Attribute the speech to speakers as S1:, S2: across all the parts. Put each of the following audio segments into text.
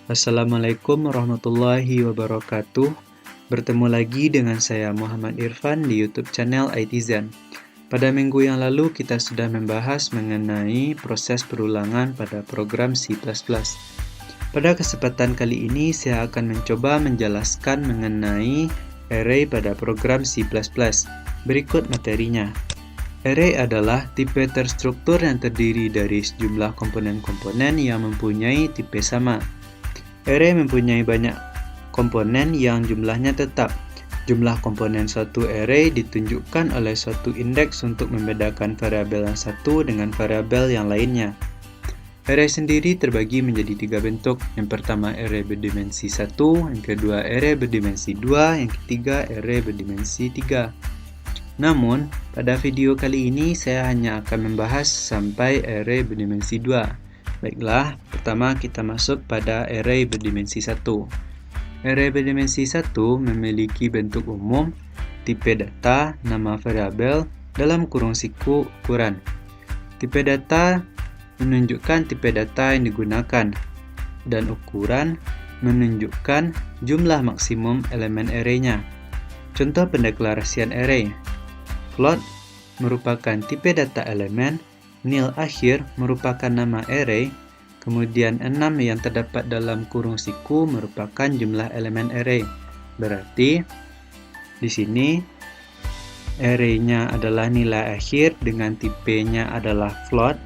S1: Assalamualaikum warahmatullahi wabarakatuh. Bertemu lagi dengan saya Muhammad Irfan di YouTube channel IT Zen. Pada minggu yang lalu kita sudah membahas mengenai proses perulangan pada program C++. Pada kesempatan kali ini saya akan mencoba menjelaskan mengenai array pada program C++. Berikut materinya. Array adalah tipe terstruktur yang terdiri dari sejumlah komponen-komponen yang mempunyai tipe sama. Array mempunyai banyak komponen yang jumlahnya tetap. Jumlah komponen suatu array ditunjukkan oleh suatu indeks untuk membedakan variabel yang satu dengan variabel yang lainnya. Array sendiri terbagi menjadi 3 bentuk. Yang pertama array berdimensi 1, yang kedua array berdimensi 2, yang ketiga array berdimensi 3. Namun, pada video kali ini saya hanya akan membahas sampai array berdimensi 2. Baiklah, pertama kita masuk pada array berdimensi 1. Array berdimensi 1 memiliki bentuk umum, tipe data, nama variabel, dalam kurung siku ukuran. Tipe data menunjukkan tipe data yang digunakan, dan ukuran menunjukkan jumlah maksimum elemen array-nya. Contoh pendeklarasian array. Float merupakan tipe data elemen, nil akhir merupakan nama array, kemudian 6 yang terdapat dalam kurung siku merupakan jumlah elemen array. Berarti di sini array-nya adalah nilai akhir dengan tipenya adalah float,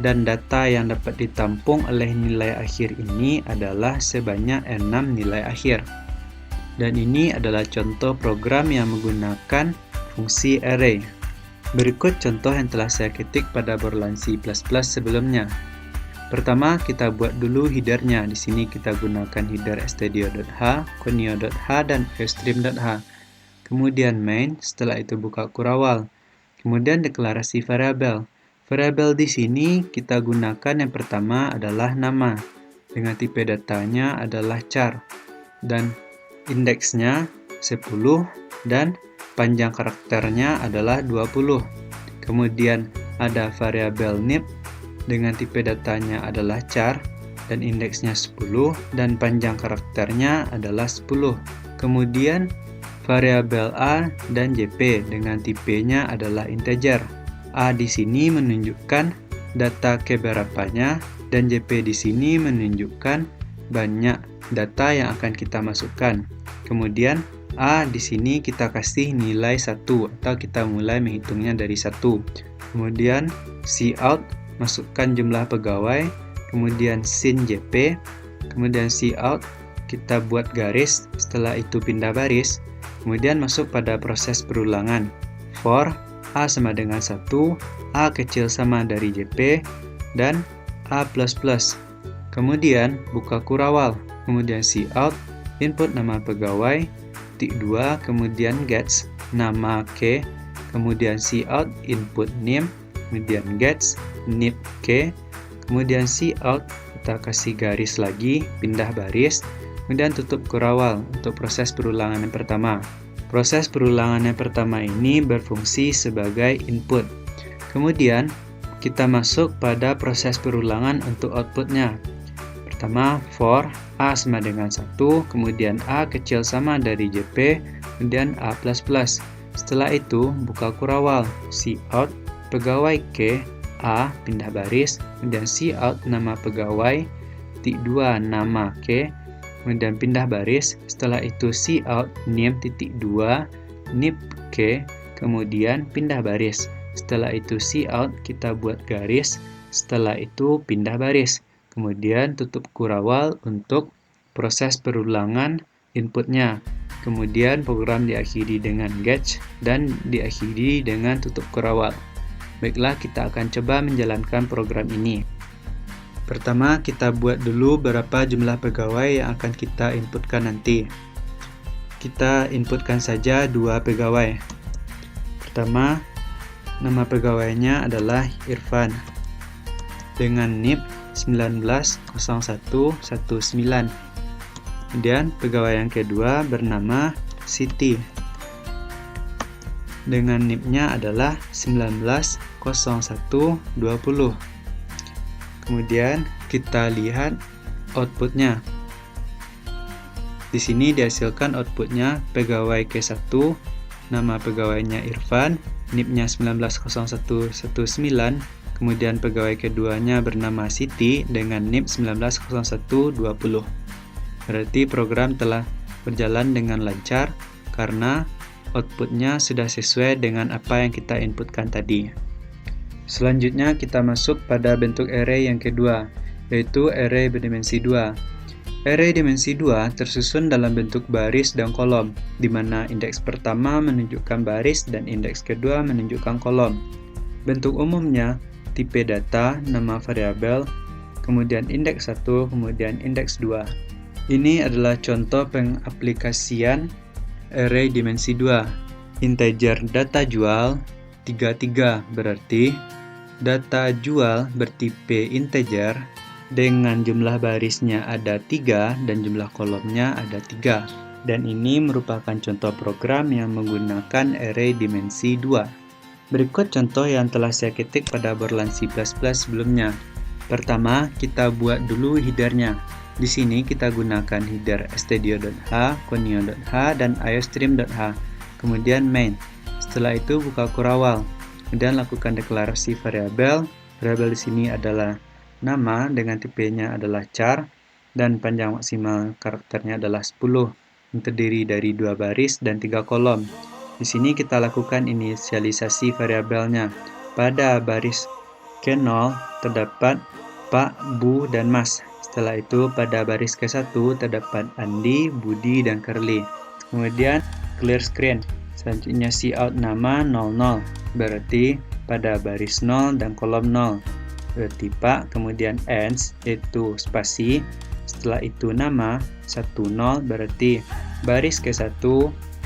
S1: dan data yang dapat ditampung oleh nilai akhir ini adalah sebanyak 6 nilai akhir. Dan ini adalah contoh program yang menggunakan fungsi array. Berikut contoh yang telah saya ketik pada Borland C++ sebelumnya. Pertama, kita buat dulu headernya. Di sini kita gunakan header stdio.h, conio.h, dan airstream.h. Kemudian main, setelah itu buka kurawal. Kemudian deklarasi variabel. Variabel di sini kita gunakan yang pertama adalah nama, dengan tipe datanya adalah char, dan indeksnya 10, dan panjang karakternya adalah 20. Kemudian ada variabel nib dengan tipe datanya adalah char dan indeksnya 10 dan panjang karakternya adalah 10. Kemudian variabel a dan jp dengan tipenya adalah integer. A di sini menunjukkan data keberapanya dan jp di sini menunjukkan banyak data yang akan kita masukkan. Kemudian A di sini kita kasih nilai 1 atau kita mulai menghitungnya dari 1. Kemudian cout masukkan jumlah pegawai, kemudian sin jp, kemudian cout kita buat garis, setelah itu pindah baris, kemudian masuk pada proses perulangan. For A sama dengan 1, A kecil sama dari jp, dan A++. Kemudian buka kurawal, kemudian cout, input nama pegawai, 2, kemudian gets nama k, kemudian cout input name, kemudian gets nib k, kemudian cout kita kasih garis lagi, pindah baris, kemudian tutup kurawal untuk proses perulangan yang pertama. Proses perulangan yang pertama ini berfungsi sebagai input. Kemudian kita masuk pada proses perulangan untuk outputnya. Pertama, for A sama dengan 1, kemudian A kecil sama dari jp, kemudian A++. Setelah itu, buka kurawal, cout, pegawai k, A, pindah baris, kemudian cout nama pegawai, 2 nama k, kemudian pindah baris, setelah itu cout name, 2, nib k, kemudian pindah baris. Setelah itu cout kita buat garis, setelah itu pindah baris. Kemudian tutup kurawal untuk proses perulangan inputnya. Kemudian program diakhiri dengan get dan diakhiri dengan tutup kurawal. Baiklah, kita akan coba menjalankan program ini. Pertama, kita buat dulu berapa jumlah pegawai yang akan kita inputkan nanti. Kita inputkan saja 2 pegawai. Pertama, nama pegawainya adalah Irfan dengan nib 190119. Kemudian pegawai yang kedua bernama Siti dengan nib-nya adalah 190120. Kemudian kita lihat outputnya. Di sini dihasilkan outputnya pegawai K1, nama pegawainya Irfan, NIP-nya 190119, kemudian pegawai keduanya bernama Siti dengan NIP 190120. Berarti program telah berjalan dengan lancar karena outputnya sudah sesuai dengan apa yang kita inputkan tadi. Selanjutnya kita masuk pada bentuk array yang kedua, yaitu array berdimensi 2. Array dimensi 2 tersusun dalam bentuk baris dan kolom, di mana indeks pertama menunjukkan baris dan indeks kedua menunjukkan kolom. Bentuk umumnya tipe data, nama variabel, kemudian indeks 1, kemudian indeks 2. Ini adalah contoh pengaplikasian array dimensi 2. Integer data jual 33, berarti data jual bertipe integer dengan jumlah barisnya ada 3 dan jumlah kolomnya ada 3. Dan ini merupakan contoh program yang menggunakan array dimensi 2. Berikut contoh yang telah saya ketik pada Borland C++ sebelumnya. Pertama, kita buat dulu headernya. Di sini kita gunakan header stdio.h, conio.h, dan iostream.h. Kemudian main. Setelah itu buka kurawal. Kemudian lakukan deklarasi variabel. Variabel di sini adalah nama dengan tipenya adalah char dan panjang maksimal karakternya adalah 10 yang terdiri dari 2 baris dan 3 kolom. Di sini kita lakukan inisialisasi variabelnya. Pada baris K0 terdapat Pak, Bu, dan Mas. Setelah itu pada baris K1 terdapat Andi, Budi, dan Curly. Kemudian clear screen. Selanjutnya cout nama 00, berarti pada baris 0 dan kolom 0. Berarti Pak, kemudian ends itu spasi, setelah itu nama 10, berarti baris ke-1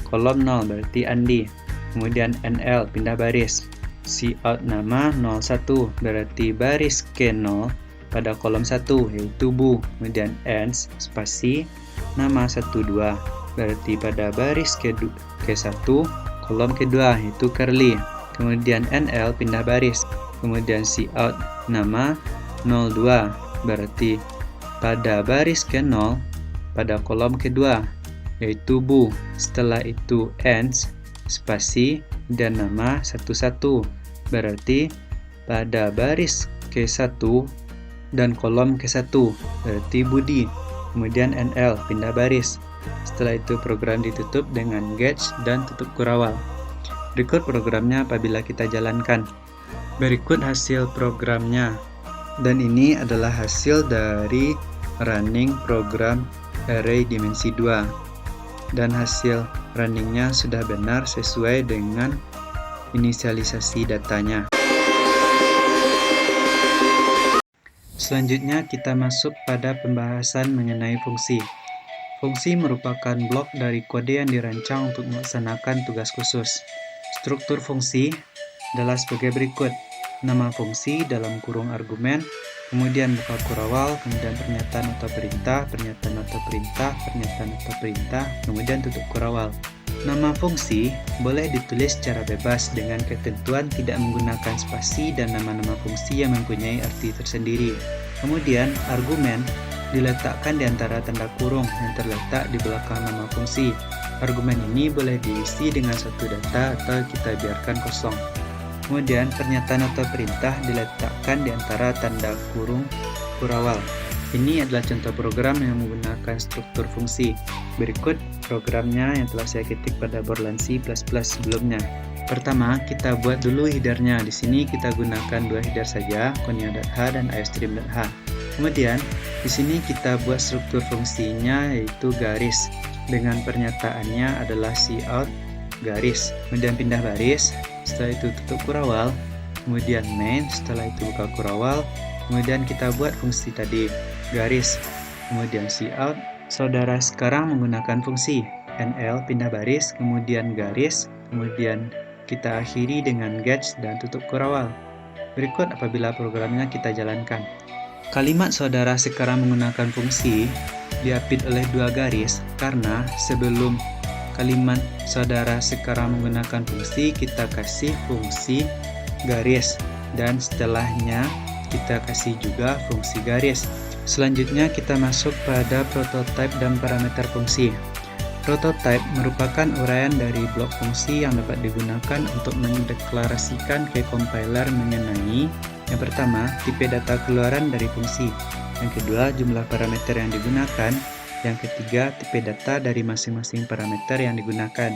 S1: kolom 0, berarti Andi. Kemudian NL pindah baris, cout nama 01, berarti baris ke-0 pada kolom 1 yaitu Bu. Kemudian ends spasi nama 12, berarti pada baris ke-1 kolom kedua yaitu Curly. Kemudian NL pindah baris, kemudian cout nama 02, berarti pada baris ke-0 pada kolom kedua yaitu Bu. Setelah itu ends spasi dan nama 11, berarti pada baris ke-1 dan kolom ke-1 berarti Budi. Kemudian NL pindah baris. Setelah itu program ditutup dengan gauge dan tutup kurawal. Berikut programnya apabila kita jalankan. Berikut hasil programnya. Dan ini adalah hasil dari running program array dimensi 2. Dan hasil runningnya sudah benar sesuai dengan inisialisasi datanya. Selanjutnya kita masuk pada pembahasan mengenai fungsi. Fungsi merupakan blok dari kode yang dirancang untuk melaksanakan tugas khusus. Struktur fungsi adalah sebagai berikut. Nama fungsi dalam kurung argumen, kemudian buka kurawal, kemudian pernyataan atau perintah, pernyataan atau perintah, pernyataan atau perintah, kemudian tutup kurawal. Nama fungsi boleh ditulis secara bebas dengan ketentuan tidak menggunakan spasi dan nama-nama fungsi yang mempunyai arti tersendiri. Kemudian argumen diletakkan di antara tanda kurung yang terletak di belakang nama fungsi. Argumen ini boleh diisi dengan suatu data atau kita biarkan kosong. Kemudian pernyataan atau perintah diletakkan di antara tanda kurung kurawal. Ini adalah contoh program yang menggunakan struktur fungsi. Berikut programnya yang telah saya ketik pada Borland C++ sebelumnya. Pertama, kita buat dulu headernya. Di sini kita gunakan 2 header saja, conio.h dan iostream.h. Kemudian di sini kita buat struktur fungsinya yaitu garis dengan pernyataannya adalah cout garis. Kemudian pindah baris, setelah itu tutup kurawal, kemudian main, setelah itu buka kurawal, kemudian kita buat fungsi tadi garis, kemudian cout. Saudara sekarang menggunakan fungsi NL pindah baris, kemudian garis, kemudian kita akhiri dengan gauge dan tutup kurawal. Berikut apabila programnya kita jalankan. Kalimat saudara sekarang menggunakan fungsi diapit oleh 2 garis karena sebelum kalimat saudara sekarang menggunakan fungsi kita kasih fungsi garis dan setelahnya kita kasih juga fungsi garis. Selanjutnya kita masuk pada prototype dan parameter fungsi. Prototype merupakan uraian dari blok fungsi yang dapat digunakan untuk mendeklarasikan ke compiler mengenai yang pertama, tipe data keluaran dari fungsi. Yang kedua, jumlah parameter yang digunakan. Yang ketiga, tipe data dari masing-masing parameter yang digunakan.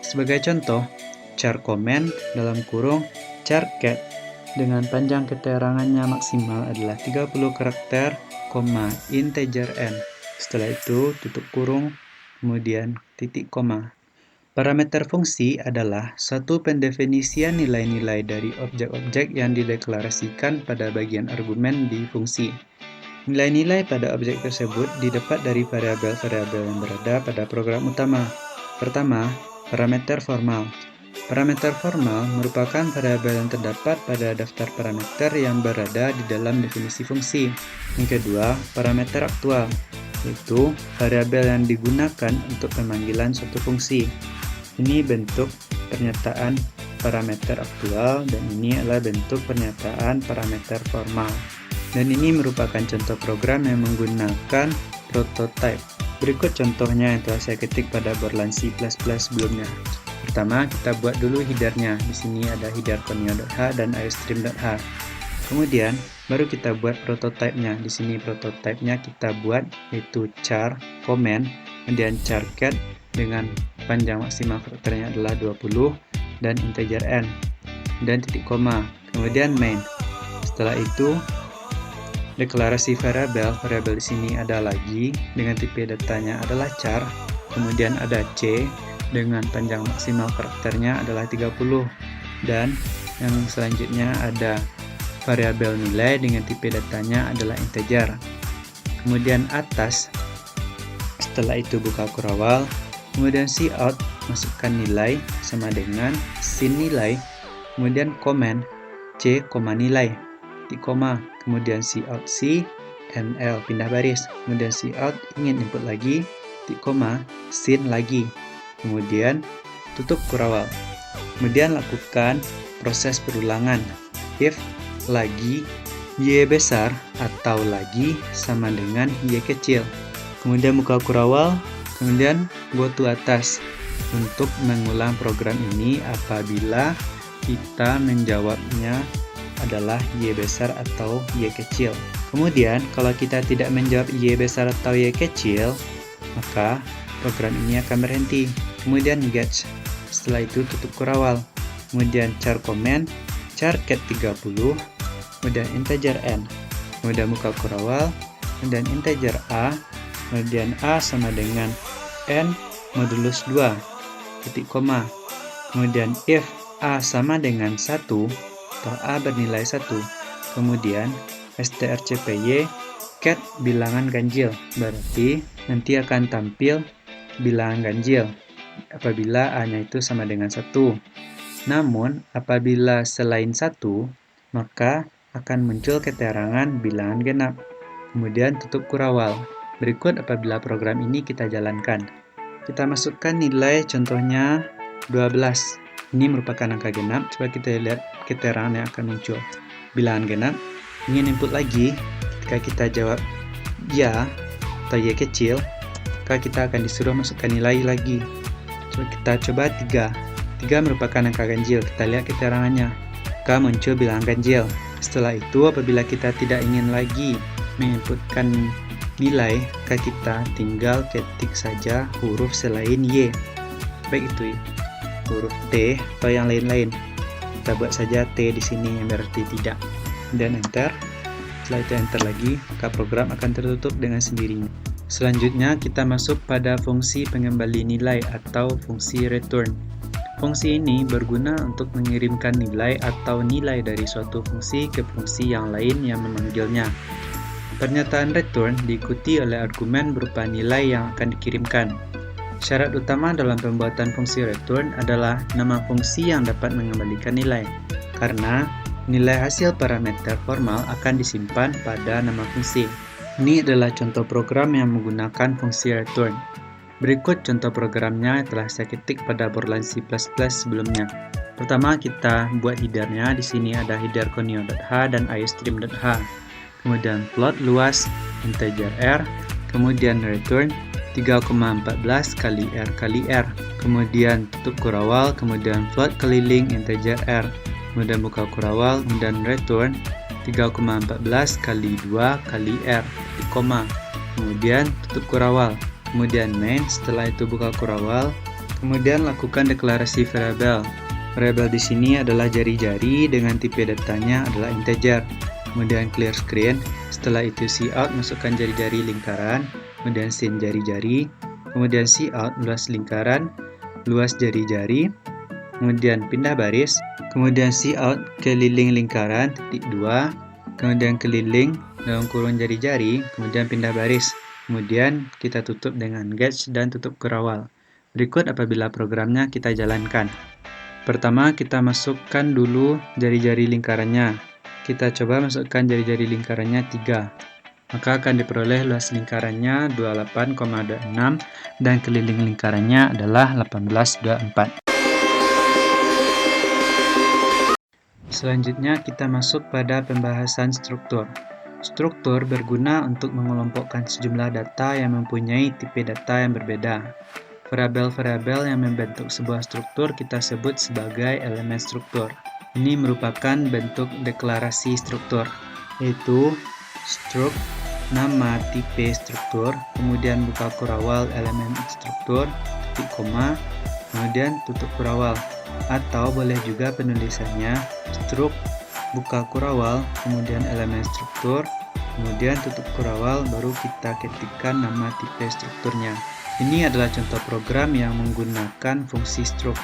S1: Sebagai contoh, char comment dalam kurung char cat dengan panjang keterangannya maksimal adalah 30 karakter, integer n. Setelah itu, tutup kurung, kemudian titik koma. Parameter fungsi adalah suatu pendefinisian nilai-nilai dari objek-objek yang dideklarasikan pada bagian argumen di fungsi. Nilai-nilai pada objek tersebut didapat dari variabel-variabel yang berada pada program utama. Pertama, parameter formal. Parameter formal merupakan variabel yang terdapat pada daftar parameter yang berada di dalam definisi fungsi. Yang kedua, parameter aktual, yaitu variabel yang digunakan untuk pemanggilan suatu fungsi. Ini bentuk pernyataan parameter aktual dan ini adalah bentuk pernyataan parameter formal. Dan ini merupakan contoh program yang menggunakan prototype. Berikut contohnya yang telah saya ketik pada Borland C++ sebelumnya. Pertama, kita buat dulu headernya. Di sini ada header conio.h dan iostream.h. Kemudian, baru kita buat prototipenya. Di sini prototipenya kita buat yaitu char comment, kemudian char cat dengan panjang maksimal karakternya adalah 20 dan integer n, dan titik koma. Kemudian main. Setelah itu, deklarasi variabel di sini ada lagi dengan tipe datanya adalah char, kemudian ada c dengan panjang maksimal karakternya adalah 30 dan yang selanjutnya ada variabel nilai dengan tipe datanya adalah integer. Kemudian atas, setelah itu buka kurawal, kemudian cout masukkan nilai sama dengan sin nilai, kemudian comment c, nilai, titik koma, kemudian cout c, nl pindah baris, kemudian cout ingin input lagi, titik koma, sin lagi, kemudian tutup kurawal. Kemudian lakukan proses perulangan if lagi y besar atau lagi sama dengan y kecil. Kemudian buka kurawal, kemudian go to atas untuk mengulang program ini apabila kita menjawabnya adalah y besar atau y kecil. Kemudian kalau kita tidak menjawab y besar atau y kecil, maka program ini akan berhenti. Kemudian get. Setelah itu tutup kurawal. Kemudian char comment, char cat 30, kemudian integer n. Kemudian buka kurawal, kemudian integer a, kemudian a sama dengan n modulus 2, titik koma. Kemudian if a sama dengan 1 atau a bernilai 1, kemudian strcpy cat bilangan ganjil, berarti nanti akan tampil bilangan ganjil apabila a-nya itu sama dengan 1. Namun apabila selain 1, maka akan muncul keterangan bilangan genap. Kemudian tutup kurawal. Berikut apabila program ini kita jalankan. Kita masukkan nilai contohnya 12. Ini merupakan angka genap. Coba kita lihat keterangan yang akan muncul. Bilangan genap. Ingin input lagi. Ketika kita jawab ya atau y kecil, maka kita akan disuruh masukkan nilai lagi. Kita coba 3. 3 merupakan angka ganjil. Kita lihat keterangannya. Maka muncul bilangan ganjil. Setelah itu, apabila kita tidak ingin lagi menginputkan nilai, maka kita tinggal ketik saja huruf selain y. Baik itu huruf t atau yang lain-lain. Kita buat saja t di sini yang berarti tidak. Dan enter. Setelah itu enter lagi, maka program akan tertutup dengan sendirinya. Selanjutnya kita masuk pada fungsi pengembali nilai atau fungsi return. Fungsi ini berguna untuk mengirimkan nilai atau nilai dari suatu fungsi ke fungsi yang lain yang memanggilnya. Pernyataan return diikuti oleh argumen berupa nilai yang akan dikirimkan. Syarat utama dalam pembuatan fungsi return adalah nama fungsi yang dapat mengembalikan nilai, karena nilai hasil parameter formal akan disimpan pada nama fungsi. Ini adalah contoh program yang menggunakan fungsi return. Berikut contoh programnya yang telah saya ketik pada Borland C++ sebelumnya. Pertama kita buat headernya. Di sini ada header conio.h dan iostream.h. Kemudian float luas integer r, kemudian return 3,14 kali r kali r. Kemudian tutup kurawal, kemudian float keliling integer r. Kemudian buka kurawal, kemudian return 3,14 kali 2 kali r, koma. Kemudian tutup kurawal. Kemudian main, setelah itu buka kurawal. Kemudian lakukan deklarasi variabel. Variabel di sini adalah jari-jari dengan tipe datanya adalah integer. Kemudian clear screen. Setelah itu cout, masukkan jari-jari lingkaran. Kemudian sin jari-jari. Kemudian cout luas lingkaran, luas jari-jari. Kemudian pindah baris. Kemudian cout keliling lingkaran titik 2. Kemudian keliling dalam kurung jari-jari. Kemudian pindah baris. Kemudian kita tutup dengan getch dan tutup kurawal. Berikut apabila programnya kita jalankan. Pertama kita masukkan dulu jari-jari lingkarannya. Kita coba masukkan jari-jari lingkarannya 3. Maka akan diperoleh luas lingkarannya 28,26 dan keliling lingkarannya adalah 18,24. Selanjutnya kita masuk pada pembahasan struktur. Struktur berguna untuk mengelompokkan sejumlah data yang mempunyai tipe data yang berbeda. Variabel-variabel yang membentuk sebuah struktur kita sebut sebagai elemen struktur. Ini merupakan bentuk deklarasi struktur, yaitu struk, nama tipe struktur, kemudian buka kurawal elemen struktur, titik koma, kemudian tutup kurawal. Atau boleh juga penulisannya struk, buka kurawal, kemudian elemen struktur, kemudian tutup kurawal, baru kita ketikkan nama tipe strukturnya. Ini adalah contoh program yang menggunakan fungsi struk.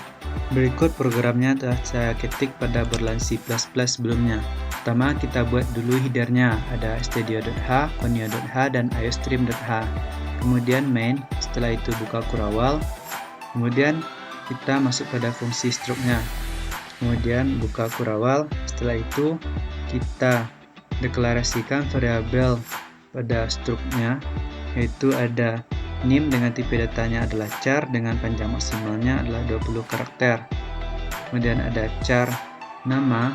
S1: Berikut programnya telah saya ketik pada Borland C++ sebelumnya. Pertama kita buat dulu headernya, ada stdio.h, conio.h, dan iostream.h. Kemudian main, setelah itu buka kurawal. Kemudian kita masuk pada fungsi struknya. Kemudian buka kurawal, setelah itu kita deklarasikan variabel pada struknya, yaitu ada nim dengan tipe datanya adalah char dengan panjang maksimalnya adalah 20 karakter. Kemudian ada char nama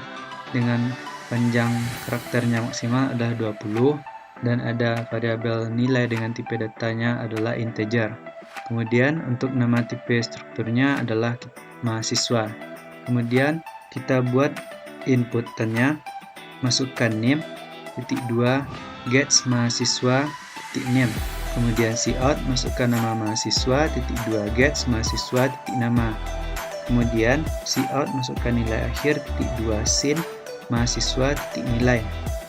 S1: dengan panjang karakternya maksimal adalah 20 dan ada variabel nilai dengan tipe datanya adalah integer. Kemudian untuk nama tipe strukturnya adalah mahasiswa. Kemudian kita buat inputannya, masukkan name, titik 2, gets mahasiswa, titik name. Kemudian cout, masukkan nama mahasiswa, titik 2, gets mahasiswa, titik nama. Kemudian cout, masukkan nilai akhir, titik 2, sin mahasiswa, titik nilai.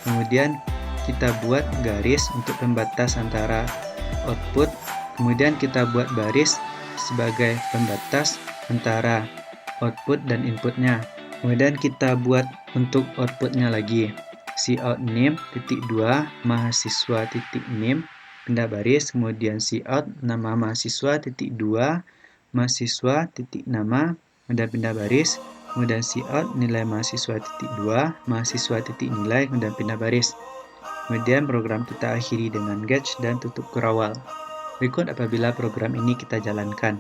S1: Kemudian kita buat garis untuk pembatas antara output. Kemudian kita buat baris sebagai pembatas antara output dan inputnya. Kemudian kita buat untuk outputnya lagi. Cout name, titik 2, mahasiswa, titik name, pindah baris, kemudian cout nama mahasiswa, titik 2, mahasiswa, titik nama, kemudian pindah baris, kemudian cout nilai mahasiswa, titik 2, mahasiswa, titik nilai, kemudian pindah baris. Kemudian program kita akhiri dengan getch dan tutup kurawal. Berikut apabila program ini kita jalankan.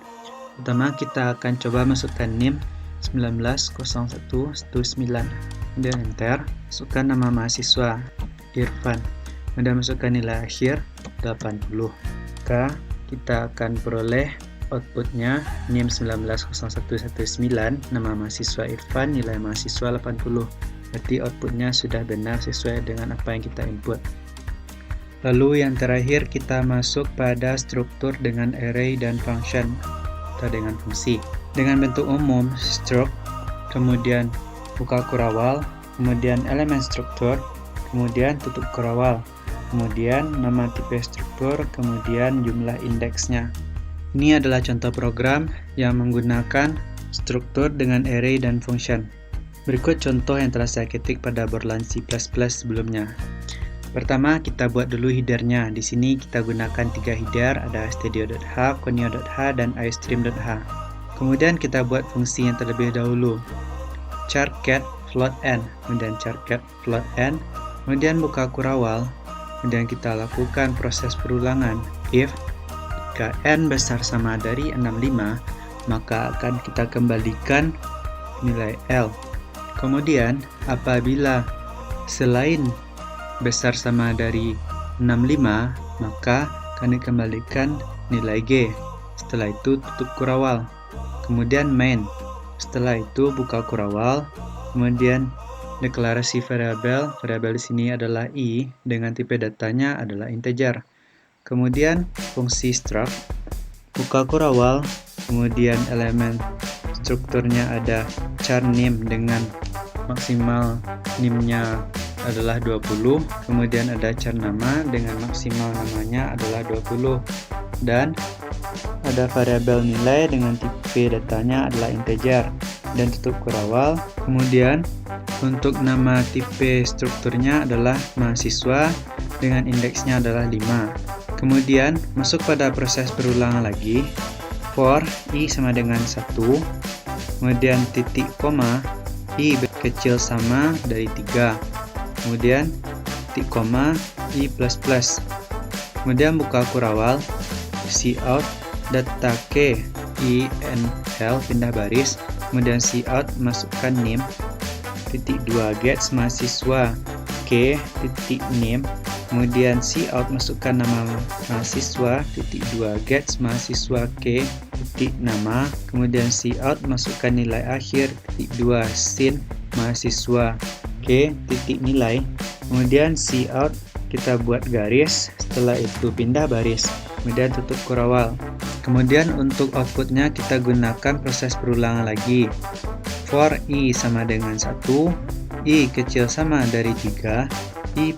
S1: Pertama kita akan coba masukkan name 190119, kemudian enter, masukkan nama mahasiswa Irfan, kemudian masukkan nilai akhir 80. Maka kita akan peroleh outputnya NIM 190119, nama mahasiswa Irfan, nilai mahasiswa 80. Berarti outputnya sudah benar sesuai dengan apa yang kita input. Lalu yang terakhir kita masuk pada struktur dengan array dan function atau dengan fungsi. Dengan bentuk umum struct, kemudian buka kurawal, kemudian elemen struktur, kemudian tutup kurawal, kemudian nama tipe struktur, kemudian jumlah indeksnya. Ini adalah contoh program yang menggunakan struktur dengan array dan function. Berikut contoh yang telah saya ketik pada Borland C++ sebelumnya. Pertama kita buat dulu headernya. Di sini kita gunakan 3 header, ada stdio.h, conio.h, dan iostream.h. Kemudian kita buat fungsi yang terlebih dahulu. Char cat float n, kemudian char cat float n, kemudian buka kurawal, kemudian kita lakukan proses perulangan. If jika n besar sama dari 65, maka akan kita kembalikan nilai L. Kemudian, apabila selain besar sama dari 65, maka kami kembalikan nilai G. Setelah itu tutup kurawal. Kemudian main. Setelah itu buka kurawal. Kemudian deklarasi variabel. Variabel di sini adalah I dengan tipe datanya adalah integer. Kemudian fungsi struct. Buka kurawal. Kemudian elemen strukturnya ada char name dengan maksimal NIM-nya adalah 20, kemudian ada char nama dengan maksimal namanya adalah 20, dan ada variabel nilai dengan tipe datanya adalah integer, dan tutup kurawal. Kemudian untuk nama tipe strukturnya adalah mahasiswa dengan indeksnya adalah 5. Kemudian masuk pada proses berulangan lagi. For I sama dengan 1, kemudian titik koma I kecil sama dari 3, kemudian titik koma I++, kemudian buka kurawal, cout data K INL pindah baris, kemudian cout masukkan NIM, titik 2 gets mahasiswa K titik NIM, kemudian cout masukkan nama mahasiswa, titik 2 gets mahasiswa K titik nama, kemudian cout masukkan nilai akhir, titik 2 sin mahasiswa K titik nilai, kemudian cout kita buat garis, setelah itu pindah baris, kemudian tutup kurawal. Kemudian untuk outputnya kita gunakan proses berulangan lagi. For I sama dengan 1, I kecil sama dari 3, I++.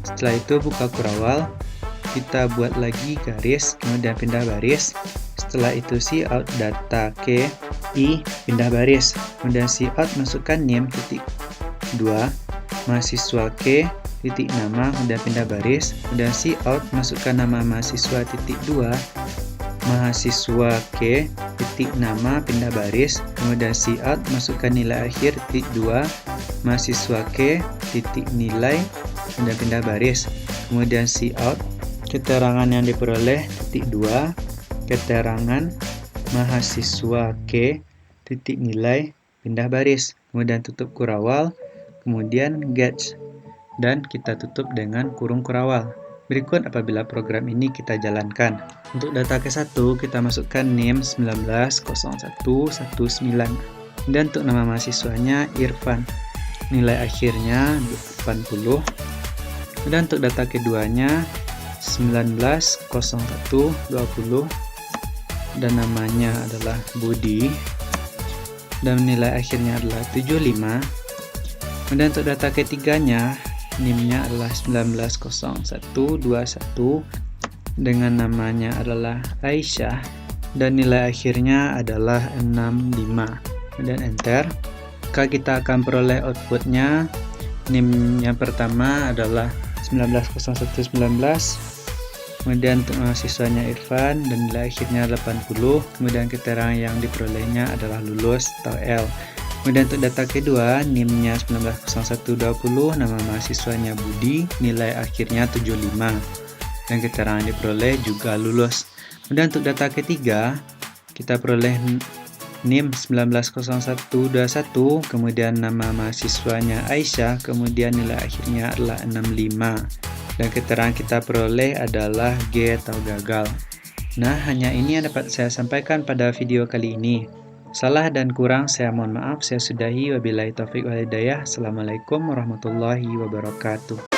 S1: Setelah itu buka kurawal, kita buat lagi garis, kemudian pindah baris. Setelah itu cout data K I pindah baris, kemudian cout masukkan NIM titik 2 mahasiswa K titik nama, kemudian pindah baris, kemudian cout masukkan nama mahasiswa titik 2 mahasiswa K titik nama pindah baris, kemudian cout masukkan nilai akhir titik 2 mahasiswa K titik nilai, kemudian pindah baris, kemudian cout keterangan yang diperoleh titik 2 keterangan mahasiswa K titik nilai pindah baris, kemudian tutup kurawal, kemudian gets, dan kita tutup dengan kurung kurawal. Berikut apabila program ini kita jalankan. Untuk data ke-1 kita masukkan NIM 190119, dan untuk nama mahasiswanya Irfan, nilai akhirnya 80, dan untuk data keduanya 190120, dan namanya adalah Budi, dan nilai akhirnya adalah 75. Kemudian untuk data ketiganya NIM-nya adalah 190121 dengan namanya adalah Aisyah, dan nilai akhirnya adalah 65. Kemudian enter. Maka kita akan peroleh outputnya. NIM yang pertama adalah 190119, kemudian untuk mahasiswanya Irfan, dan nilai akhirnya 80, kemudian keterangan yang diperolehnya adalah lulus atau L. Kemudian untuk data kedua, NIM-nya 190120, nama mahasiswanya Budi, nilai akhirnya 75, dan keterangan diperoleh juga lulus. Kemudian untuk data ketiga, kita peroleh NIM 190121, kemudian nama mahasiswanya Aisyah, kemudian nilai akhirnya adalah 65. Dan keterangan kita peroleh adalah G atau gagal. Nah, hanya ini yang dapat saya sampaikan pada video kali ini. Salah dan kurang saya mohon maaf. Saya sudahi. Wabillahi taufiq wal hidayah. Assalamualaikum warahmatullahi wabarakatuh.